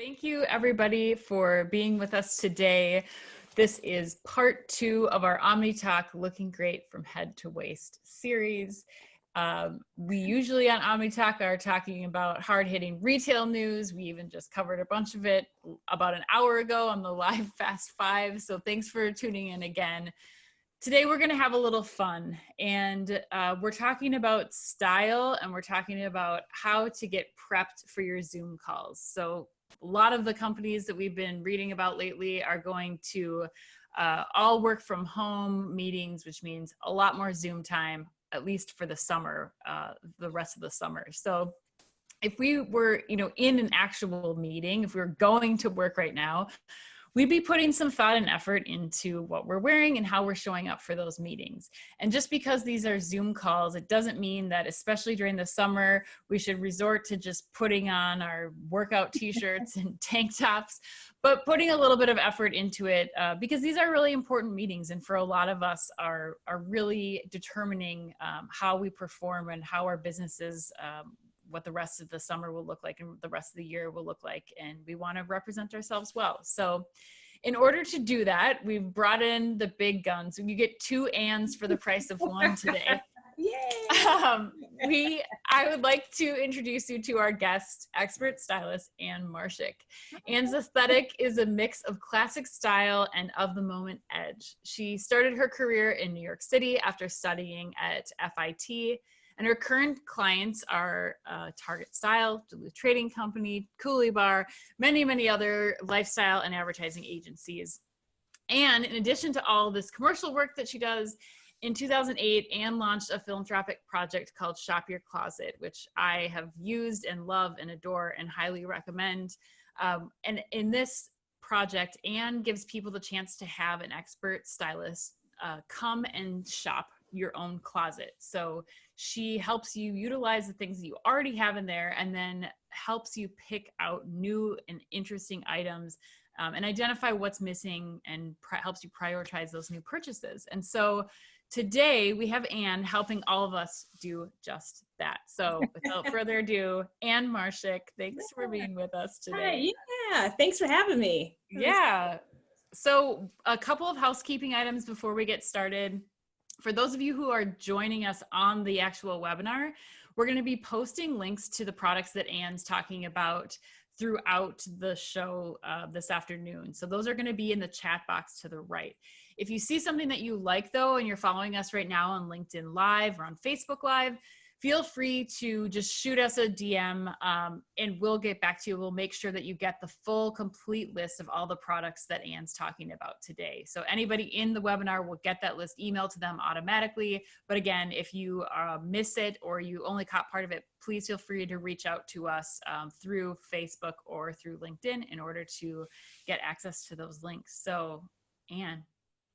Thank you, everybody, for being with us today. This is part 2 of our Omni Talk Looking Great from Head to Waist series. We usually on Omni Talk are talking about hard-hitting retail news. We even just covered a bunch of it about an hour ago on the live Fast 5. So thanks for tuning in again. Today we're going to have a little fun, and we're talking about style, and we're talking about how to get prepped for your Zoom calls. So a lot of the companies that we've been reading about lately are going to all work from home meetings, which means a lot more Zoom time, at least for the summer, the rest of the summer. So if we were, in an actual meeting, if we were going to work right now, we'd be putting some thought and effort into what we're wearing and how we're showing up for those meetings. And just because these are Zoom calls, it doesn't mean that, especially during the summer, we should resort to just putting on our workout t-shirts and tank tops, but putting a little bit of effort into it because these are really important meetings, and for a lot of us are really determining how we perform and how our businesses what the rest of the summer will look like and the rest of the year will look like, and we want to represent ourselves well. So in order to do that, we've brought in the big guns. You get 2 Anns for the price of 1 today. Yay! I would like to introduce you to our guest, expert stylist, Ann Marshik. Ann's aesthetic is a mix of classic style and of-the-moment edge. She started her career in New York City after studying at FIT, and her current clients are Target Style, Duluth Trading Company, Cooley Bar, many, many other lifestyle and advertising agencies. And in addition to all this commercial work that she does, in 2008, Ann launched a philanthropic project called Shop Your Closet, which I have used and love and adore and highly recommend. And in this project, Ann gives people the chance to have an expert stylist come and shop your own closet. So she helps you utilize the things that you already have in there, and then helps you pick out new and interesting items and identify what's missing, and helps you prioritize those new purchases. And so today we have Ann helping all of us do just that. So without further ado, Ann Marshik, thanks for being with us today. Hi, yeah, thanks for having me. Yeah. So a couple of housekeeping items before we get started. For those of you who are joining us on the actual webinar, we're going to be posting links to the products that Ann's talking about throughout the show this afternoon. So those are going to be in the chat box to the right. If you see something that you like, though, and you're following us right now on LinkedIn Live or on Facebook Live, feel free to just shoot us a DM and we'll get back to you. We'll make sure that you get the full, complete list of all the products that Ann's talking about today. So anybody in the webinar will get that list emailed to them automatically. But again, if you miss it or you only caught part of it, please feel free to reach out to us through Facebook or through LinkedIn in order to get access to those links. So Ann,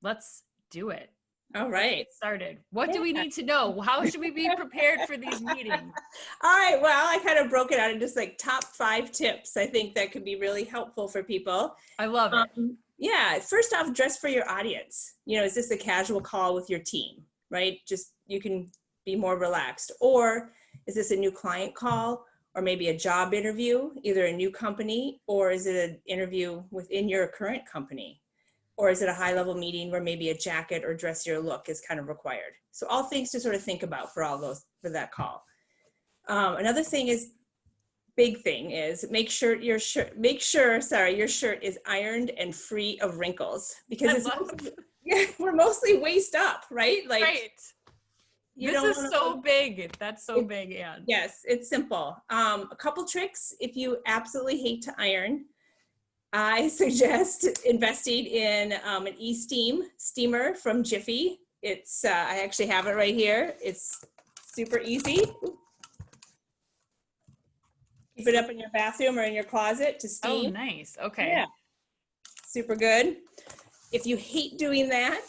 let's do it. All right. Let's get started. What do we need to know? How should we be prepared for these meetings? All right. Well, I kind of broke it out into just like top 5 tips. I think that could be really helpful for people. I love it. Yeah. First off, dress for your audience. Is this a casual call with your team, right? Just, you can be more relaxed. Or is this a new client call, or maybe a job interview, either a new company, or is it an interview within your current company? Or is it a high-level meeting where maybe a jacket or dressier look is kind of required? So all things to sort of think about for all those, for that call. Another thing is, big thing is, make sure your shirt is ironed and free of wrinkles, because we're mostly waist up, right? Like, right. This is so big. That's so big, Ann. Yes, it's simple. A couple tricks if you absolutely hate to iron. I suggest investing in an steamer from Jiffy. It's I actually have it right here. It's super easy. Keep it up in your bathroom or in your closet to steam. Oh, nice. Okay. Yeah. Super good. If you hate doing that,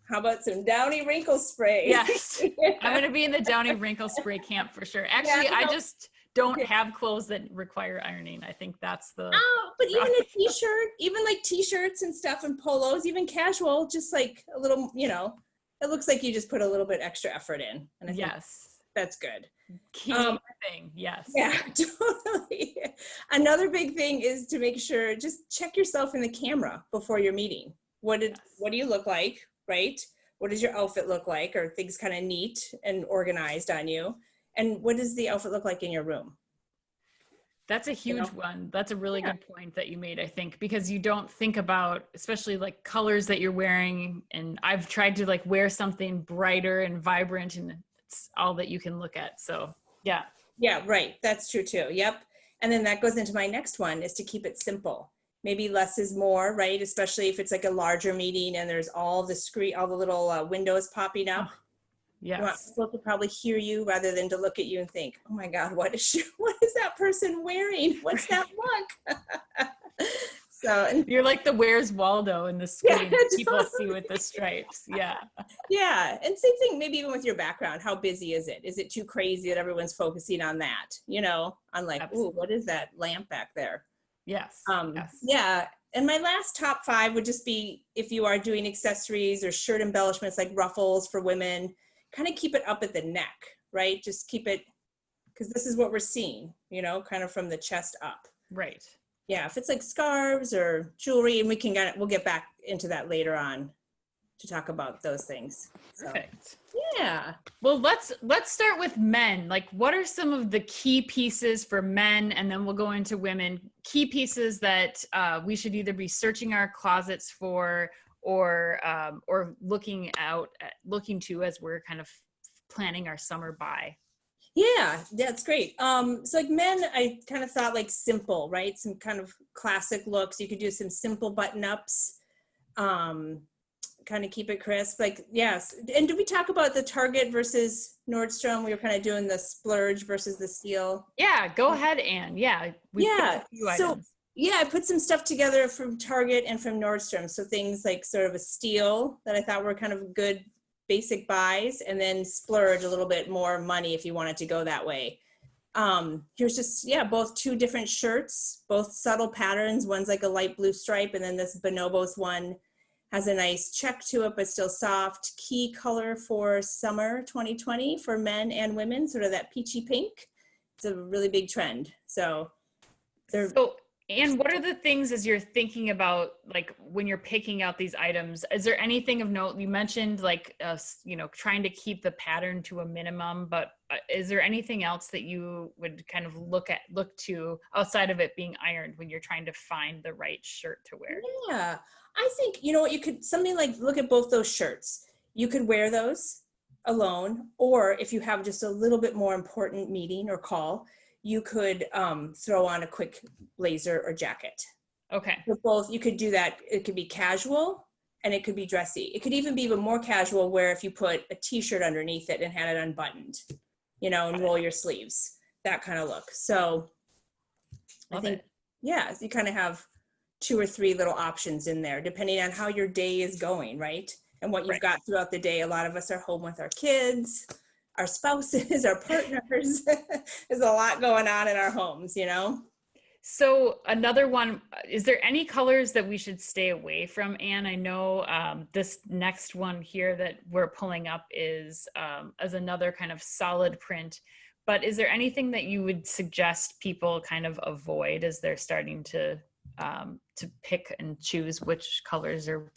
how about some Downy wrinkle spray? Yes. I'm going to be in the Downy wrinkle spray camp for sure. Actually, yeah, I just don't have clothes that require ironing. I think that's the but even a t-shirt, even like t-shirts and stuff and polos, even casual, just like a little, it looks like you just put a little bit extra effort in, and I think that's good. thing. Yes. Yeah, totally. Another big thing is to make sure, just check yourself in the camera before your meeting. What do you look like, right? What does your outfit look like? Are things kind of neat and organized on you? And what does the outfit look like in your room? That's a huge one. That's a really good point that you made, I think, because you don't think about, especially like colors that you're wearing. And I've tried to like wear something brighter and vibrant, and it's all that you can look at. So yeah. Yeah, right. That's true too. Yep. And then that goes into my next one, is to keep it simple. Maybe less is more, right? Especially if it's like a larger meeting and there's all the little windows popping up. You want Yes. people to probably hear you rather than to look at you and think, oh my God, what is that person wearing? What's that look? So You're like the Where's Waldo in the screen. Yeah, People see with the stripes. Yeah. yeah. And same thing, maybe even with your background. How busy is it? Is it too crazy that everyone's focusing on that? On like, Absolutely. ooh, what is that lamp back there? Yes. Yes. Yeah. And my last top 5 would just be, if you are doing accessories or shirt embellishments like ruffles for women, kind of keep it up at the neck, right? Just keep it, because this is what we're seeing, kind of from the chest up. Right. Yeah, if it's like scarves or jewelry, and we'll get back into that later on to talk about those things. Perfect. Yeah. Well, let's start with men. Like, what are some of the key pieces for men? And then we'll go into women. Key pieces that we should either be searching our closets for, or looking to as we're kind of planning our summer buy. Yeah, that's great. So like men, I kind of thought like simple, right? Some kind of classic looks. You could do some simple button-ups, kind of keep it crisp. Like, yes. And did we talk about the Target versus Nordstrom? We were kind of doing the splurge versus the steal. Yeah, go ahead, Anne. Yeah. I put some stuff together from Target and from Nordstrom. So things like sort of a steal that I thought were kind of good basic buys, and then splurge a little bit more money if you wanted to go that way. Here's just, both 2 different shirts, both subtle patterns. One's like a light blue stripe, and then this Bonobos one has a nice check to it, but still soft. Key color for summer 2020 for men and women, sort of that peachy pink. It's a really big trend. And what are the things, as you're thinking about, like when you're picking out these items, is there anything of note? You mentioned like, trying to keep the pattern to a minimum, but is there anything else that you would kind of look to outside of it being ironed when you're trying to find the right shirt to wear? Yeah, I think, you could, something like, look at both those shirts. You could wear those alone, or if you have just a little bit more important meeting or call, you could throw on a quick blazer or jacket. Okay. So both, you could do that. It could be casual and it could be dressy. It could even be even more casual, where if you put a t-shirt underneath it and had it unbuttoned, and roll your sleeves, that kind of look. So I think, you kind of have 2 or 3 little options in there, depending on how your day is going, right? And what you've got throughout the day. A lot of us are home with our kids, our spouses, our partners. There's a lot going on in our homes, So another one, is there any colors that we should stay away from, Anne? I know this next one here that we're pulling up is as another kind of solid print, but is there anything that you would suggest people kind of avoid as they're starting to pick and choose which colors or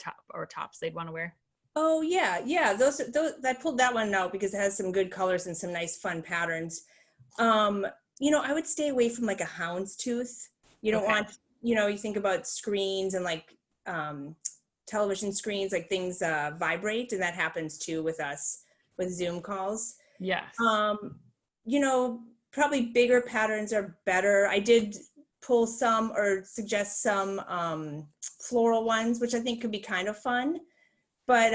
tops they'd want to wear? Oh yeah. Those I pulled that one out because it has some good colors and some nice fun patterns. I would stay away from like a houndstooth. You don't want, you think about screens and like television screens, like things vibrate, and that happens too with us with Zoom calls. Yes. Probably bigger patterns are better. I did pull some or suggest some floral ones, which I think could be kind of fun. But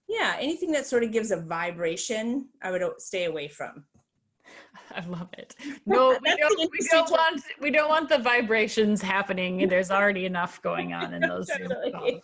anything that sort of gives a vibration, I would stay away from. I love it. No, we don't want the vibrations happening. There's already enough going on in those Zoom calls.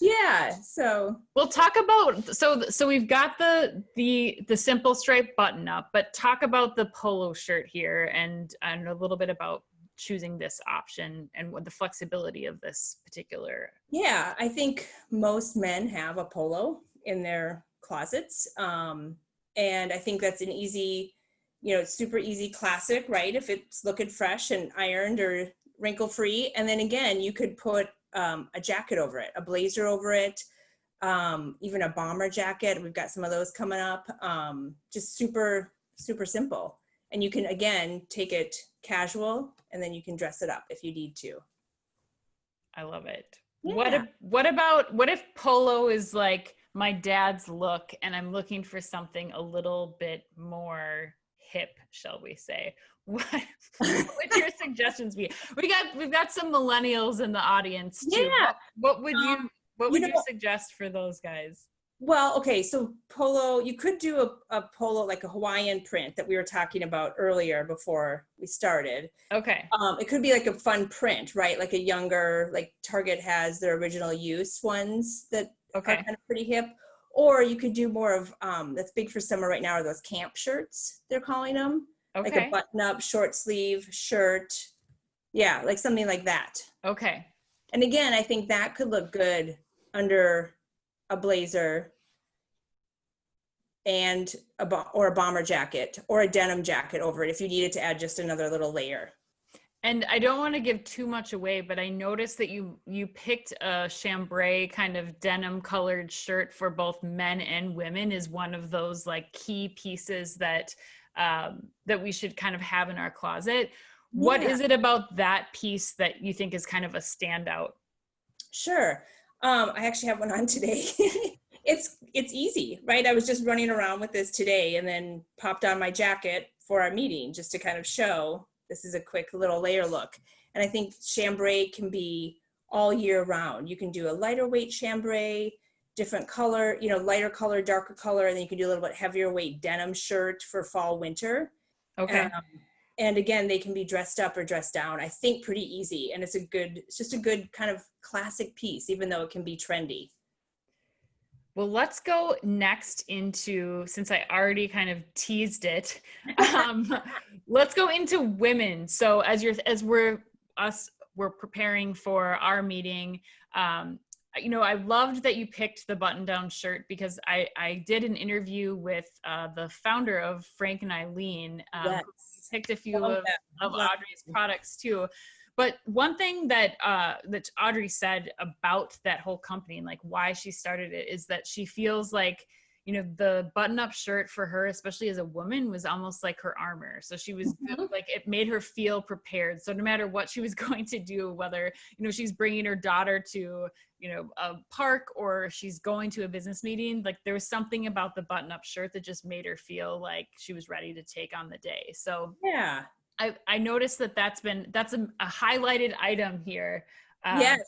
Yeah. So we'll talk about, so we've got the simple stripe button up, but talk about the polo shirt here and a little bit about choosing this option and what the flexibility of this particular. Yeah, I think most men have a polo in their closets. And I think that's an easy you know, it's super easy, classic, right? If it's looking fresh and ironed or wrinkle free. And then again, you could put a jacket over it, a blazer over it, even a bomber jacket. We've got some of those coming up. Just super, super simple. And you can, again, take it casual and then you can dress it up if you need to. I love it. Yeah. What if polo is like my dad's look and I'm looking for something a little bit more hip, shall we say? What would your suggestions be? We've got some millennials in the audience too. Yeah. What would you know, suggest for those guys? Well, okay, so polo, you could do a polo, like a Hawaiian print that we were talking about earlier before we started. Okay. It could be like a fun print, right? Like a younger, like Target has their original use ones that are kind of pretty hip. Or you could do more of, that's big for summer right now, are those camp shirts, they're calling them. Like a button-up short sleeve shirt. Yeah, like something like that. Okay. And again, I think that could look good under a blazer and or a bomber jacket or a denim jacket over it if you needed to add just another little layer. And I don't want to give too much away, but I noticed that you picked a chambray kind of denim colored shirt for both men and women is one of those like key pieces that that we should kind of have in our closet. Yeah. What is it about that piece that you think is kind of a standout? Sure. I actually have one on today. It's easy, right? I was just running around with this today and then popped on my jacket for our meeting just to kind of show this is a quick little layer look. And I think chambray can be all year round. You can do a lighter weight chambray, different color, you know, lighter color, darker color, and then you can do a little bit heavier weight denim shirt for fall, winter. Okay. And again, they can be dressed up or dressed down. I think pretty easy. And it's just a good kind of classic piece, even though it can be trendy. Well, let's go next into, since I already kind of teased it, let's go into women. So as we're preparing for our meeting, you know, I loved that you picked the button-down shirt because I did an interview with the founder of Frank and Eileen. Yes. Picked a few of Audrey's products too. But one thing that that Audrey said about that whole company and like why she started it is that she feels like, you know, the button-up shirt for her, especially as a woman, was almost like her armor. So she was like, it made her feel prepared. So no matter what she was going to do, whether, you know, she's bringing her daughter to, you know, a park or she's going to a business meeting, like there was something about the button-up shirt that just made her feel like she was ready to take on the day. So yeah. I noticed that's a highlighted item here. Yes.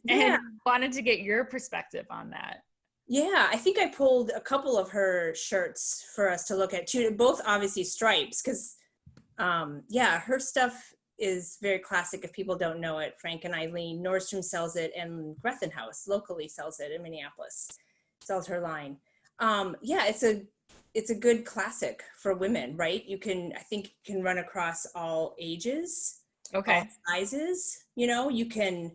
And wanted to get your perspective on that. Yeah, I think I pulled a couple of her shirts for us to look at too, both obviously stripes, because yeah, her stuff is very classic if people don't know it. Frank and Eileen, Nordstrom sells it, and Gretchen House locally sells it in Minneapolis, sells her line. Yeah, it's a good classic for women, right? I think you can run across all ages, all sizes, you know, you can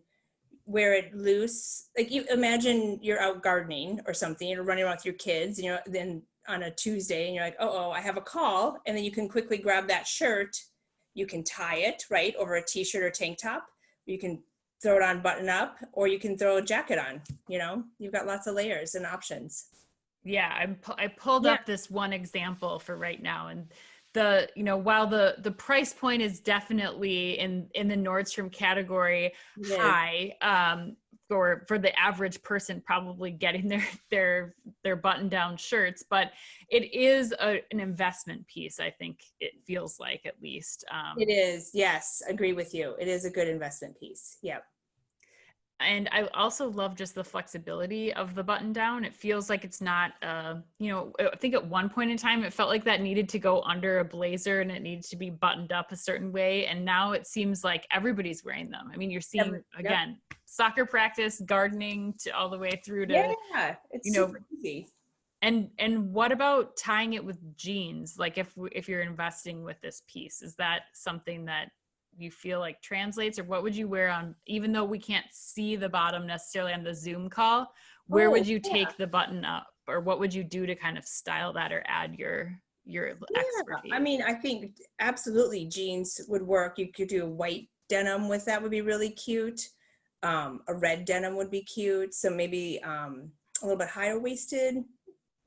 wear it loose. Like you imagine you're out gardening or something, you're running around with your kids, and then on a Tuesday and you're like, oh, I have a call. And then you can quickly grab that shirt. You can tie it right over a t-shirt or tank top. You can throw it on button up, or you can throw a jacket on, you know, you've got lots of layers and options. Yeah, I pulled up this one example for right now, and while the price point is definitely in the Nordstrom category high, for the average person probably getting their button down shirts, but it is an investment piece. I think it feels like, at least. It is. Yes. Agree with you. It is a good investment piece. Yep. And I also love just the flexibility of the button down. It feels like it's not, I think at one point in time, it felt like that needed to go under a blazer and it needed to be buttoned up a certain way. And now it seems like everybody's wearing them. I mean, you're seeing, again, soccer practice, gardening, to all the way through to, it's super easy. And what about tying it with jeans? Like if you're investing with this piece, is that something that you feel like translates, or what would you wear on, even though we can't see the bottom necessarily on the Zoom call, where would you take the button up, or what would you do to kind of style that or add your your Yeah, expertise? I mean, I think absolutely jeans would work. You could do a white denim with that would be really cute. A red denim would be cute. So maybe a little bit higher waisted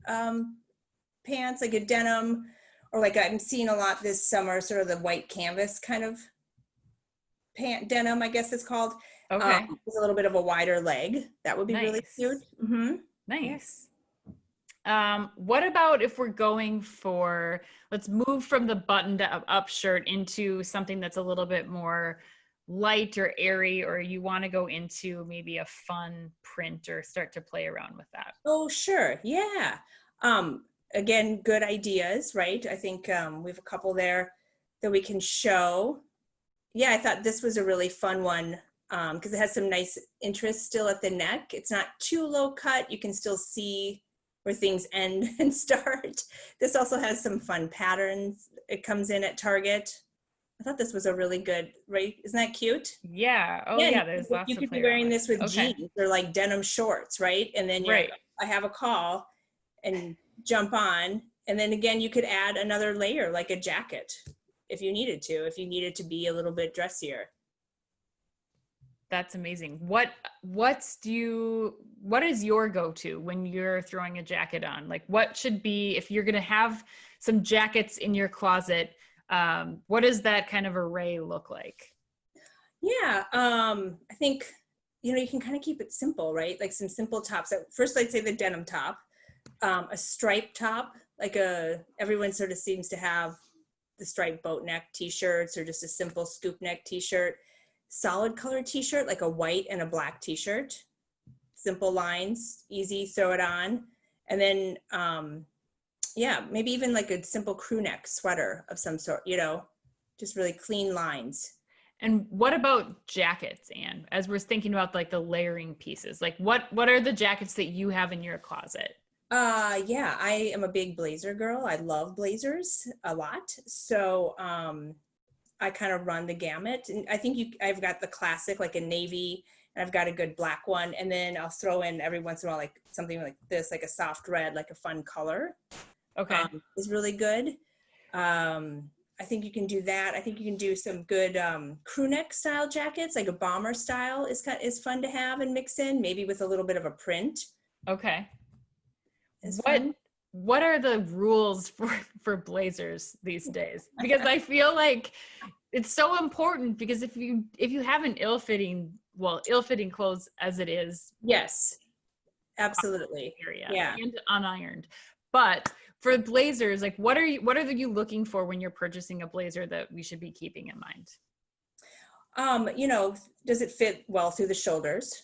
pants, like a denim, or like I'm seeing a lot this summer, sort of the white canvas kind of pant denim, I guess it's called. Okay. With a little bit of a wider leg. That would be really cute. Nice. Mm-hmm. Nice. What about if we're going for, let's move from the buttoned up shirt into something that's a little bit more light or airy, or you want to go into maybe a fun print or start to play around with that? Oh, sure. Yeah. Again, good ideas, right? I think we have a couple there that we can show. Yeah, I thought this was a really fun one because it has some nice interest still at the neck. It's not too low cut. You can still see where things end and start. This also has some fun patterns. It comes in at Target. I thought this was a really good, right? Isn't that cute? Yeah. Oh Yeah, yeah, there's lots you to could play be around wearing with. this with Okay. jeans or like denim shorts, right? And then you're Right. like, I have a call and jump on. And then again, you could add another layer like a jacket if you needed to be a little bit dressier. That's amazing. What is your go-to when you're throwing a jacket on? Like what should be, if you're going to have some jackets in your closet, what does that kind of array look like? Yeah, I think, you can kind of keep it simple, right? Like some simple tops. First, I'd say the denim top, a striped top, everyone sort of seems to have the striped boat neck t-shirts or just a simple scoop neck t-shirt, solid color t-shirt, like a white and a black t-shirt, simple lines, easy, throw it on. And then, yeah, maybe even like a simple crew neck sweater of some sort, just really clean lines. And what about jackets, Anne? As we're thinking about like the layering pieces, like what are the jackets that you have in your closet? Yeah, I am a big blazer girl. I love blazers a lot. So I kind of run the gamut. And I think I've got the classic, like a navy, and I've got a good black one. And then I'll throw in every once in a while, like something like this, like a soft red, like a fun color. Okay. Is really good. I think you can do that. I think you can do some good crew neck style jackets, like a bomber style is fun to have and mix in, maybe with a little bit of a print. Okay. Is fun. What are the rules for blazers these days? Because I feel like it's so important, because if you have an ill-fitting clothes as it is. Yes, absolutely. Area, yeah. And unironed. But for blazers, like what are you looking for when you're purchasing a blazer that we should be keeping in mind? Does it fit well through the shoulders?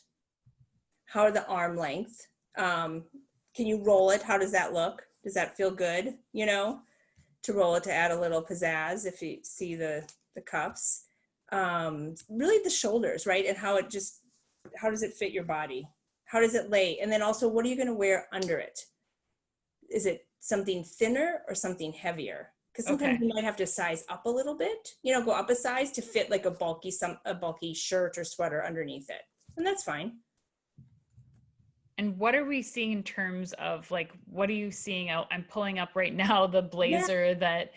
How are the arm length? Can you roll it? How does that look? Does that feel good? To roll it, to add a little pizzazz if you see the cuffs. Really the shoulders, right? And how does it fit your body? How does it lay? And then also, what are you going to wear under it? Is it something thinner or something heavier? Because sometimes you might have to size up a little bit, go up a size to fit like a bulky shirt or sweater underneath it. And that's fine. And what are we seeing in terms of like, what are you seeing out? I'm pulling up right now the blazer that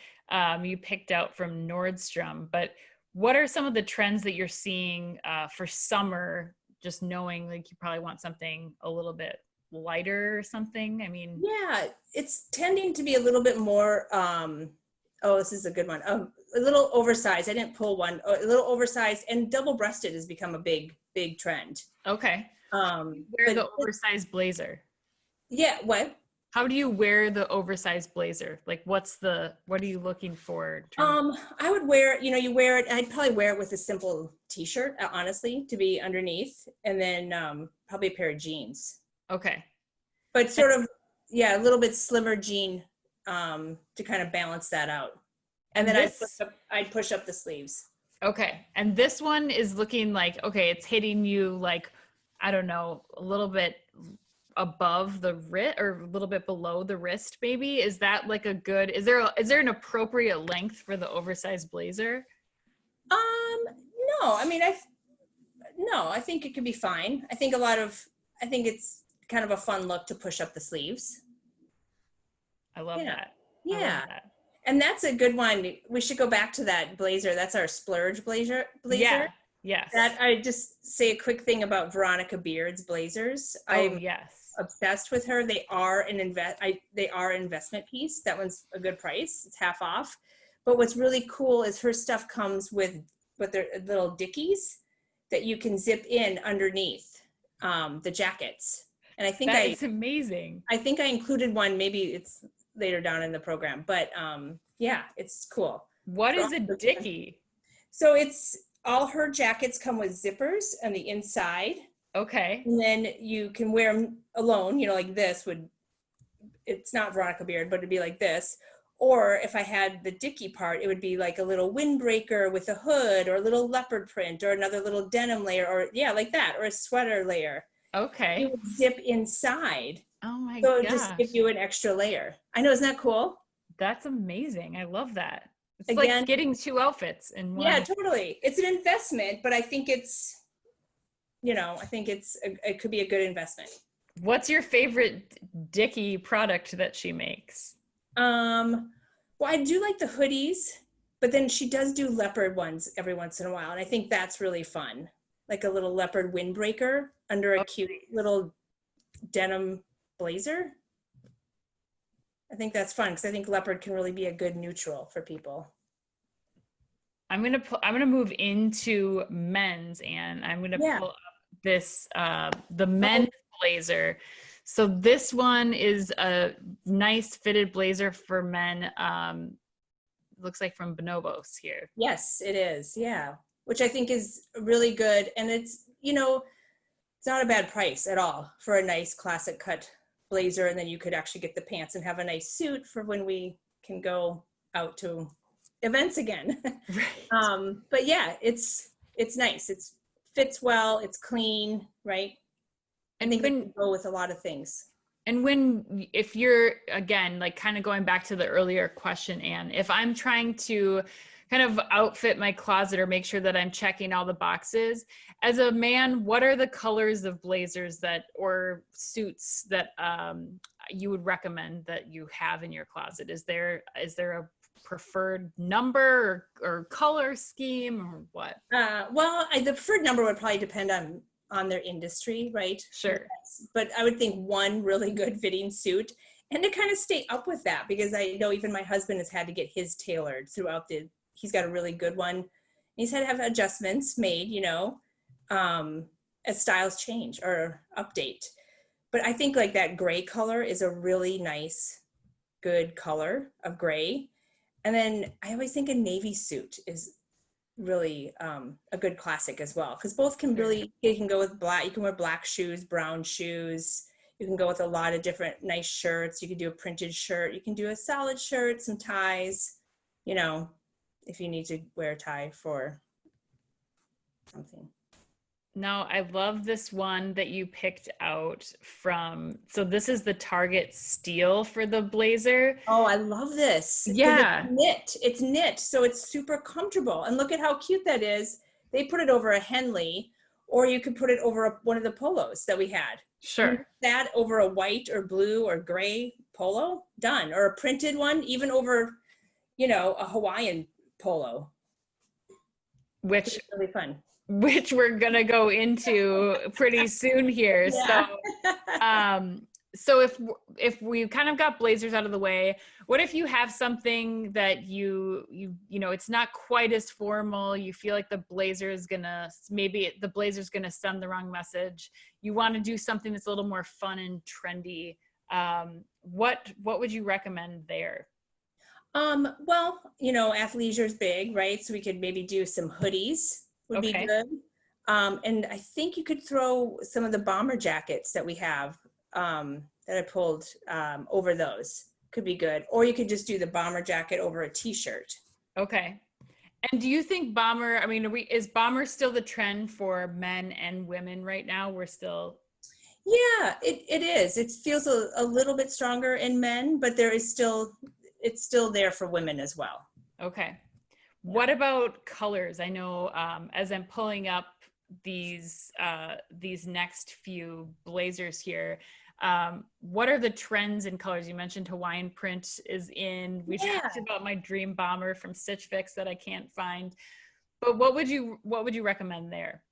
you picked out from Nordstrom, but what are some of the trends that you're seeing for summer, just knowing like you probably want something a little bit lighter or something? I mean, yeah, it's tending to be a little bit more, this is a good one. A little oversized. I didn't pull one. A little oversized, and double-breasted has become a big trend. Okay. Wear the oversized blazer. Yeah, what? How do you wear the oversized blazer? Like what are you looking for? I would wear, you wear it, I'd probably wear it with a simple t-shirt, honestly, to be underneath, and then probably a pair of jeans. Okay. But sort of, a little bit slimmer jean to kind of balance that out. And then I'd push up the sleeves. Okay. And this one is looking like, okay, it's hitting you like, I don't know, a little bit above the wrist or a little bit below the wrist, maybe. Is that like is there an appropriate length for the oversized blazer? No, I mean, I think it could be fine. I think it's kind of a fun look to push up the sleeves. I love that. I love Yeah. that. And that's a good one. We should go back to that blazer. That's our splurge blazer. Yeah. Yes. That I just say a quick thing about Veronica Beard's blazers. Oh, I'm yes. obsessed with her. They are an investment piece. That one's a good price. It's half off. But what's really cool is her stuff comes with their little dickies that you can zip in underneath the jackets. And I think That is amazing. I think I included one. Maybe it's later down in the program, but yeah, it's cool. What is a dickie? So it's all her jackets come with zippers on the inside. Okay. And then you can wear them alone, like this it's not Veronica Beard, but it'd be like this. Or if I had the dickie part, it would be like a little windbreaker with a hood or a little leopard print or another little denim layer or like that, or a sweater layer. Okay. You would zip inside. Oh my So it gosh. just gives you an extra layer. I know, isn't that cool? That's amazing. I love that. It's Again, like getting two outfits in one. Yeah, totally. It's an investment, but I think it's, it could be a good investment. What's your favorite dickie product that she makes? Well, I do like the hoodies, but then she does do leopard ones every once in a while. And I think that's really fun. Like a little leopard windbreaker under a cute little denim blazer. I think that's fun because I think leopard can really be a good neutral for people. I'm gonna move into men's, and I'm gonna pull up this the men's blazer. So this one is a nice fitted blazer for men. Looks like from Bonobos here. Yes, it is. Yeah, which I think is really good, and it's it's not a bad price at all for a nice classic cut blazer, and then you could actually get the pants and have a nice suit for when we can go out to events again. Right. But yeah, it's nice. It fits well. It's clean, right? I think it can go with a lot of things. And if you're, again, like kind of going back to the earlier question, Anne, if I'm trying to kind of outfit my closet or make sure that I'm checking all the boxes, as a man, what are the colors of blazers or suits that you would recommend that you have in your closet? Is there a preferred number or color scheme or what? Well, the preferred number would probably depend on their industry, right? Sure. But I would think one really good fitting suit, and to kind of stay up with that, because I know even my husband has had to get his tailored throughout he's got a really good one. He's had to have adjustments made, as styles change or update. But I think like that gray color is a really nice, good color of gray. And then I always think a navy suit is really a good classic as well, because both can you can go with black. You can wear black shoes, brown shoes. You can go with a lot of different nice shirts. You can do a printed shirt. You can do a solid shirt, some ties, if you need to wear a tie for something. No, I love this one that you picked out from. So this is the Target steel for the blazer. Oh, I love this. Yeah. It's knit. So it's super comfortable. And look at how cute that is. They put it over a Henley, or you could put it over one of the polos that we had. Sure. That over a white or blue or gray polo, done. Or a printed one, even over, a Hawaiian polo. Which is really fun. Which we're gonna go into pretty soon here. Yeah. So if we kind of got blazers out of the way, what if you have something that you it's not quite as formal, you feel like the blazer's gonna send the wrong message, you want to do something that's a little more fun and trendy, what would you recommend there? Well, athleisure is big, right? So we could maybe do some hoodies would be good. And I think you could throw some of the bomber jackets that we have that I pulled over those. Could be good. Or you could just do the bomber jacket over a t-shirt. Okay. And do you think bomber, is bomber still the trend for men and women right now? We're still... Yeah, it is. It feels a little bit stronger in men, but it's still there for women as well. Okay. What about colors? I know as I'm pulling up these next few blazers here, What are the trends in colors? You mentioned Hawaiian print is in. We talked about my dream bomber from Stitch Fix that I can't find. But what would you recommend there?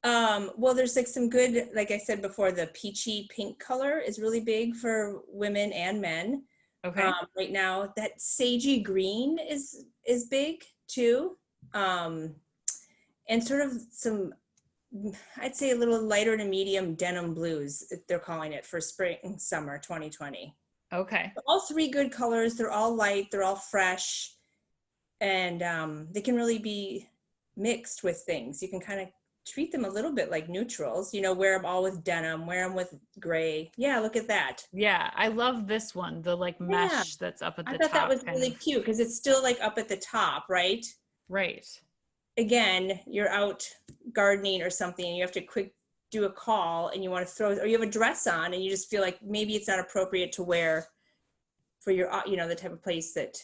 Well, there's like some good, like I said before, the peachy pink color is really big for women and men. Okay. Right now, that sagey green is big too. And sort of some, I'd say a little lighter to medium denim blues, they're calling it, for spring, summer 2020. Okay. All three good colors. They're all light. They're all fresh. And they can really be mixed with things. You can kind of treat them a little bit like neutrals, you know, wear them all with denim, wear them with gray. Yeah, look at that. Yeah, I love this one, the like mesh that's up at the top. I thought that was really cute because it's still like up at the top, right? Right. Again, you're out gardening or something and you have to quick do a call and you want to throw, or you have a dress on and you just feel like maybe it's not appropriate to wear for your, you know, the type of place that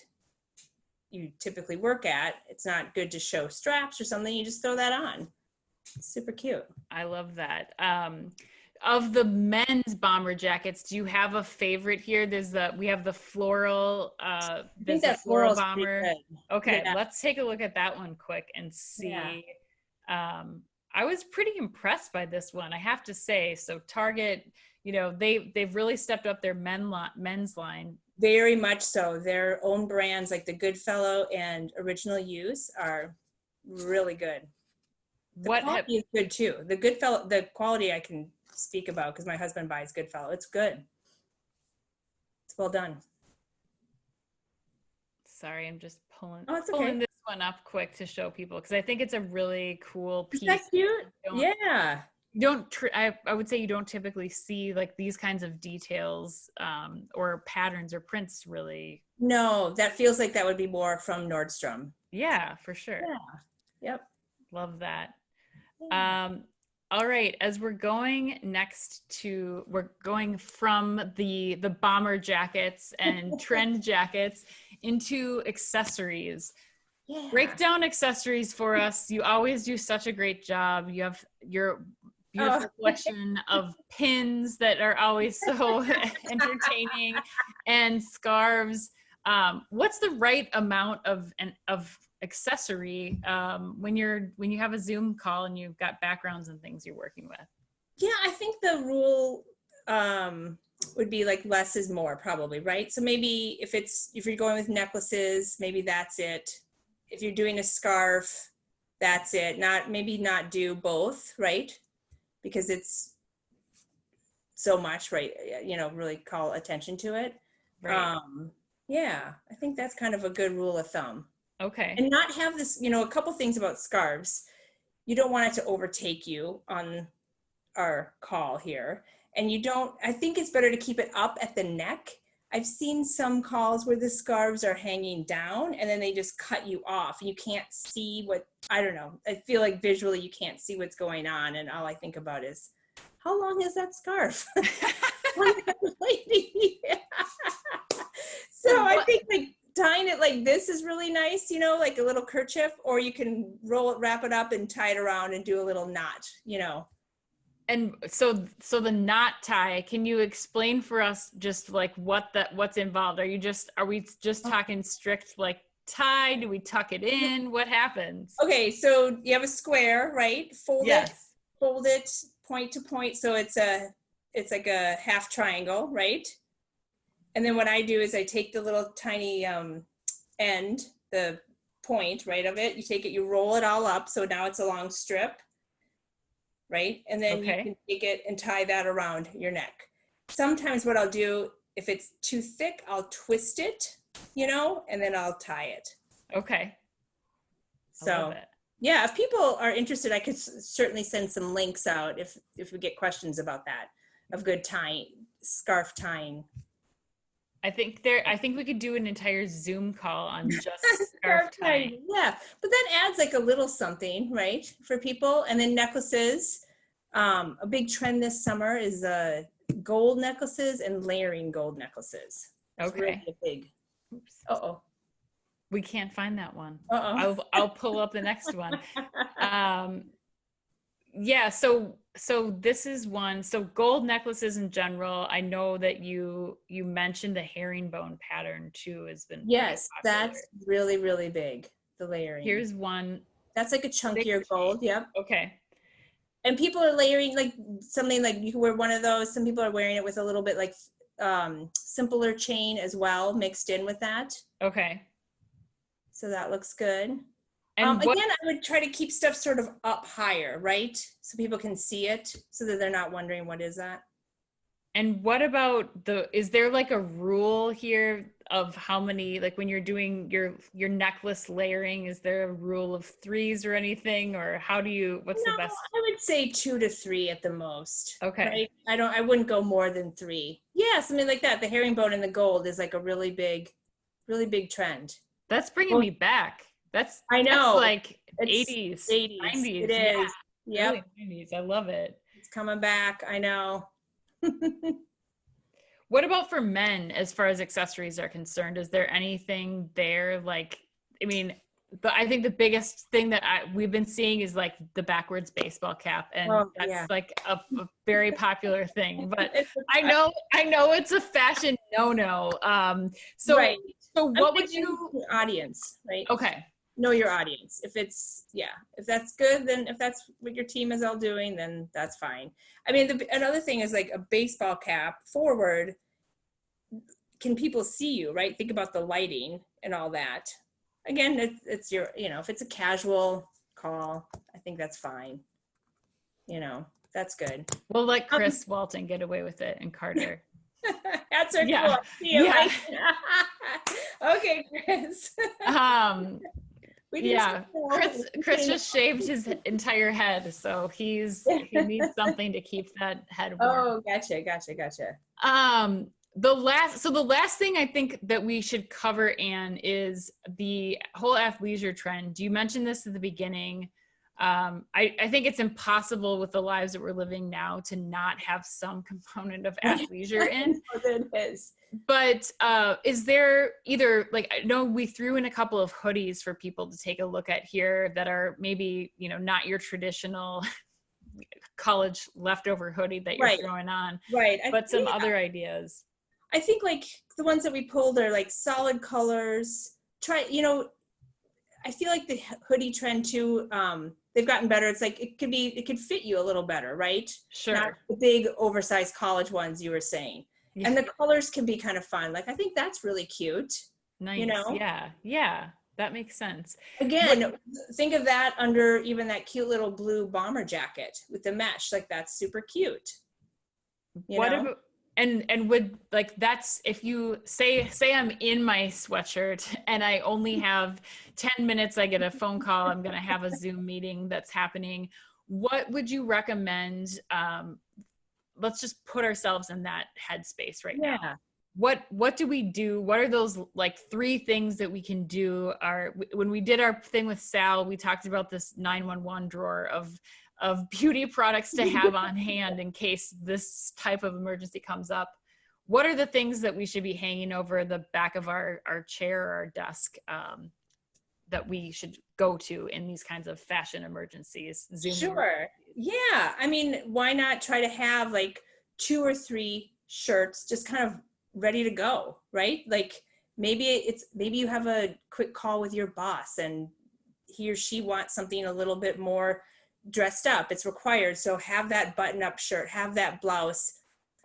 you typically work at. It's not good to show straps or something. You just throw that on. Super cute. I love that. Of the men's bomber jackets, do you have a favorite here? We have the floral, I think that floral bomber. Okay, yeah. Let's take a look at that one quick and see. Yeah. I was pretty impressed by this one, I have to say. So Target, you know, they've really stepped up their men's line. Very much so. Their own brands like the Goodfellow and Original Use are really good. The quality is good too. The Goodfellow, the quality I can speak about because my husband buys Goodfellow. It's good. It's well done. Sorry, I'm just pulling okay. This one up quick to show people because I think it's a really cool piece. Is that cute? Yeah. I would say you don't typically see like these kinds of details or patterns or prints really. No, that feels like that would be more from Nordstrom. Yeah, for sure. Yeah. Yep. Love that. All right, as we're going from the bomber jackets and trend jackets into accessories. Yeah. Break down accessories for us. You always do such a great job. You have your beautiful collection of pins that are always so entertaining, and scarves. What's the right amount of accessory when you have a Zoom call and you've got backgrounds and things you're working with? Yeah, I think the rule would be like less is more, probably, right? So maybe if you're going with necklaces, maybe that's it. If you're doing a scarf, that's it. Maybe not do both, right? Because it's so much, right? You know, really call attention to it. Right. Yeah, I think that's kind of a good rule of thumb. Okay. And not have this, you know, a couple things about scarves. You don't want it to overtake you on our call here. And I think it's better to keep it up at the neck. I've seen some calls where the scarves are hanging down and then they just cut you off. You can't see I don't know. I feel like visually you can't see what's going on. And all I think about is, how long is that scarf? Lady. So I think like tying it like this is really nice, you know, like a little kerchief, or you can wrap it up and tie it around and do a little knot, you know. And so the knot tie, can you explain for us just like what's involved? Are we just talking strict like tie? Do we tuck it in? What happens? Okay, so you have a square, right? Fold it point to point, so it's like a half triangle, right? And then what I do is I take the little tiny end, the point, right, of it. You take it, you roll it all up, so now it's a long strip, right? And then you can take it and tie that around your neck. Sometimes what I'll do, if it's too thick, I'll twist it, you know, and then I'll tie it. Okay. So, yeah, if people are interested, I could certainly send some links out if we get questions about that, of good scarf tying. I think we could do an entire Zoom call on just scarf tying. Yeah, but that adds like a little something, right, for people. And then necklaces. A big trend this summer is gold necklaces and layering gold necklaces. It's really a big. Oops. Uh-oh. We can't find that one. Uh-oh. I'll pull up the next one. Yeah, so so this is one, so gold necklaces in general, I know that you mentioned the herringbone pattern too has been pretty Yes, popular. that's really, really big, the layering. Here's one. That's like a chunkier gold, yep. Okay. And people are layering like something like you can wear one of those. Some people are wearing it with a little bit like simpler chain as well, mixed in with that. Okay. So that looks good. And again, I would try to keep stuff sort of up higher, right? So people can see it so that they're not wondering what is that. And what about is there like a rule here of how many, like when you're doing your necklace layering, is there a rule of threes or anything, or how do you, what's the best? I would say 2 to 3 at the most. Okay. Right? I wouldn't go more than 3. Yeah, something like that. The herringbone and the gold is like a really big trend. That's bringing me back. I know. That's like It's 80s, 90s. It is. Yeah. Yep. 90s. I love it. It's coming back. I know. What about for men as far as accessories are concerned? Is there anything there? Like, I mean, I think the biggest thing that we've been seeing is like the backwards baseball cap. And that's like a very popular thing, but I know it's a fashion no-no. So, right. So what would you audience, right? Okay. Know your audience. If that's good, then if that's what your team is all doing, then that's fine. I mean, another thing is like a baseball cap forward. Can people see you, right? Think about the lighting and all that. Again, it's your, if it's a casual call, I think that's fine. That's good. We'll let Chris Walton get away with it and Carter. Hats are cool. Yeah. Okay, Chris. Chris just shaved his entire head, so he needs something to keep that head warm. Oh, gotcha. The last thing I think that we should cover, Anne, is the whole athleisure trend. You mentioned this at the beginning. I think it's impossible with the lives that we're living now to not have some component of athleisure in. It is. But is there either, like, I know we threw in a couple of hoodies for people to take a look at here that are maybe, not your traditional college leftover hoodie that you're throwing on, but some other ideas. I think like the ones that we pulled are like solid colors. I feel like the hoodie trend too, they've gotten better. It's like it could fit you a little better, right? Sure. Not the big oversized college ones you were saying. Yeah. And the colors can be kind of fun. Like I think that's really cute. Nice. Yeah, that makes sense. Again, think of that under even that cute little blue bomber jacket with the mesh. Like that's super cute. And would, like, that's, if you say I'm in my sweatshirt and I only have 10 minutes, I get a phone call, I'm going to have a Zoom meeting that's happening. What would you recommend? Let's just put ourselves in that headspace right now. What do we do? What are those like 3 things that we can do? When we did our thing with Sal, we talked about this 911 drawer of beauty products to have on hand in case this type of emergency comes up. What are the things that we should be hanging over the back of our chair or our desk that we should go to in these kinds of fashion emergencies? Sure. Yeah. I mean, why not try to have like 2 or 3 shirts just kind of ready to go, right? Like maybe you have a quick call with your boss and he or she wants something a little bit more dressed up. It's required. So have that button-up shirt, have that blouse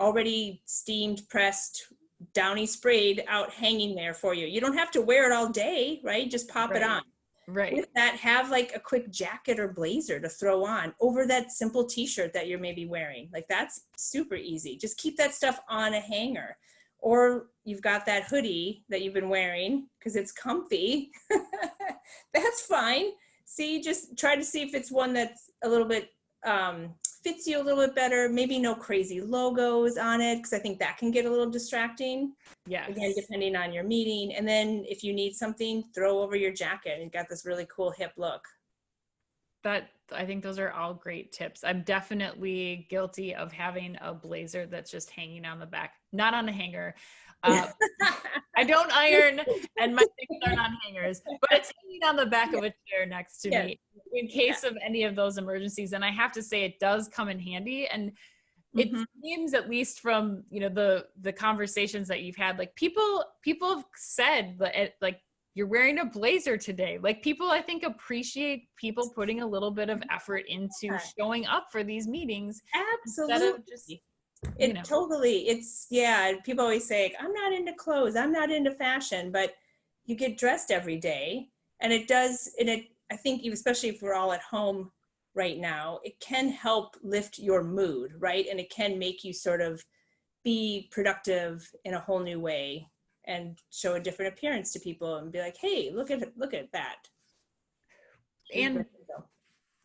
already steamed, pressed, Downy sprayed out hanging there for you. You don't have to wear it all day, right? Just pop it on. Right. With that, have like a quick jacket or blazer to throw on over that simple t-shirt that you're maybe wearing. Like that's super easy. Just keep that stuff on a hanger. Or you've got that hoodie that you've been wearing because it's comfy. That's fine. See, just try to see if it's one that's a little bit fits you a little bit better. Maybe no crazy logos on it because I think that can get a little distracting. Yeah. Again, depending on your meeting. And then if you need something, throw over your jacket and got this really cool hip look. I think those are all great tips. I'm definitely guilty of having a blazer that's just hanging on the back, not on a hanger. I don't iron and my things aren't on hangers, but it's hanging on the back of a chair next to me in case of any of those emergencies. And I have to say it does come in handy. And it seems, at least from, you know, the conversations that you've had, like people have said that, like, you're wearing a blazer today. Like, people, I think, appreciate people putting a little bit of effort into showing up for these meetings. Absolutely. Instead of just, totally, people always say, I'm not into clothes, I'm not into fashion, but you get dressed every day. And it does, I think, especially if we're all at home right now, it can help lift your mood, right? And it can make you sort of be productive in a whole new way and show a different appearance to people and be like, hey, look at that. And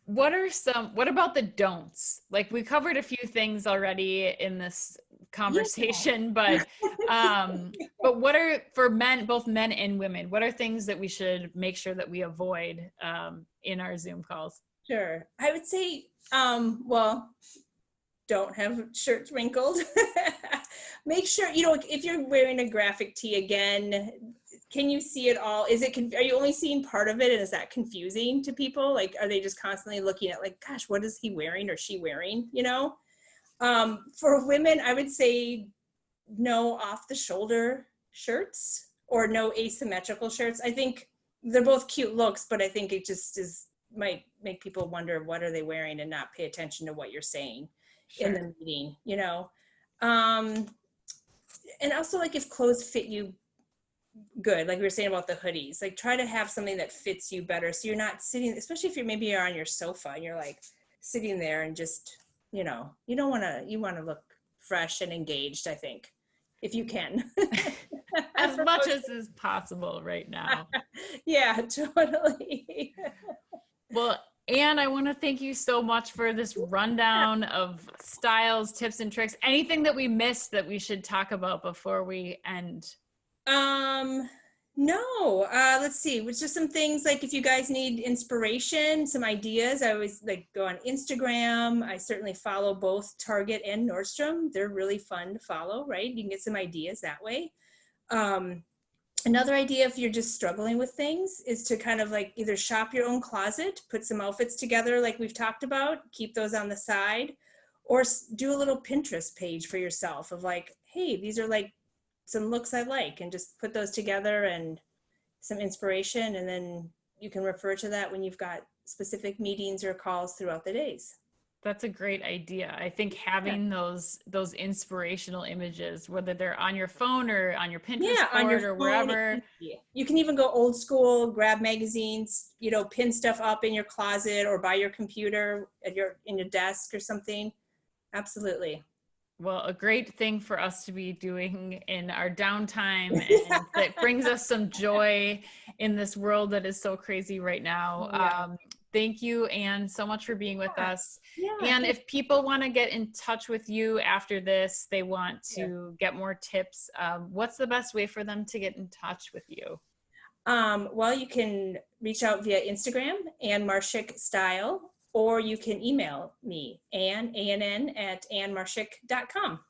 what about the don'ts? Like, we covered a few things already in this conversation, but what are, for men, both men and women, what are things that we should make sure that we avoid in our Zoom calls? Sure. I would say, don't have shirts wrinkled. Make sure, if you're wearing a graphic tee, again, can you see it all? Are you only seeing part of it? And is that confusing to people? Like, are they just constantly looking at, like, gosh, what is he wearing or she wearing? For women, I would say no off the shoulder shirts or no asymmetrical shirts. I think they're both cute looks, but I think it just might make people wonder, what are they wearing, and not pay attention to what you're saying in the meeting, and also, like, if clothes fit you good, like we were saying about the hoodies, like, try to have something that fits you better, so you're not sitting, especially if you're on your sofa and you're like sitting there and just, you want to look fresh and engaged, I think, if you can. As much as is possible right now. Yeah, totally. Well, Anne, I want to thank you so much for this rundown of styles, tips, and tricks. Anything that we missed that we should talk about before we end? No, let's see. It's just some things, like, if you guys need inspiration, some ideas, I always go on Instagram. I certainly follow both Target and Nordstrom. They're really fun to follow, right? You can get some ideas that way. Another idea, if you're just struggling with things, is to kind of like either shop your own closet, put some outfits together like we've talked about, keep those on the side, or do a little Pinterest page for yourself of like, hey, these are like some looks I like, and just put those together and some inspiration, and then you can refer to that when you've got specific meetings or calls throughout the days. That's a great idea. I think having those inspirational images, whether they're on your phone or on your Pinterest board or wherever. You can even go old school, grab magazines, pin stuff up in your closet or by your computer in your desk or something. Absolutely. Well, a great thing for us to be doing in our downtime, and that brings us some joy in this world that is so crazy right now. Yeah. Thank you, Anne, so much for being with us. Yeah, and if people want to get in touch with you after this, they want to get more tips, what's the best way for them to get in touch with you? Well, you can reach out via Instagram, Ann Marshik Style, or you can email me, Ann, A-N-N, at annmarshik.com.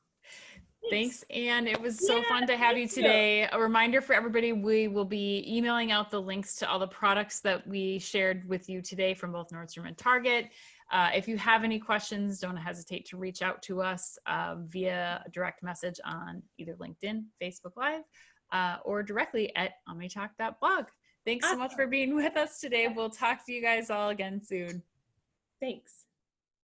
Thanks, Anne. It was so fun to have you today. A reminder for everybody, we will be emailing out the links to all the products that we shared with you today from both Nordstrom and Target. If you have any questions, don't hesitate to reach out to us via a direct message on either LinkedIn, Facebook Live, or directly at omnitalk.blog. Thanks so much for being with us today. We'll talk to you guys all again soon. Thanks.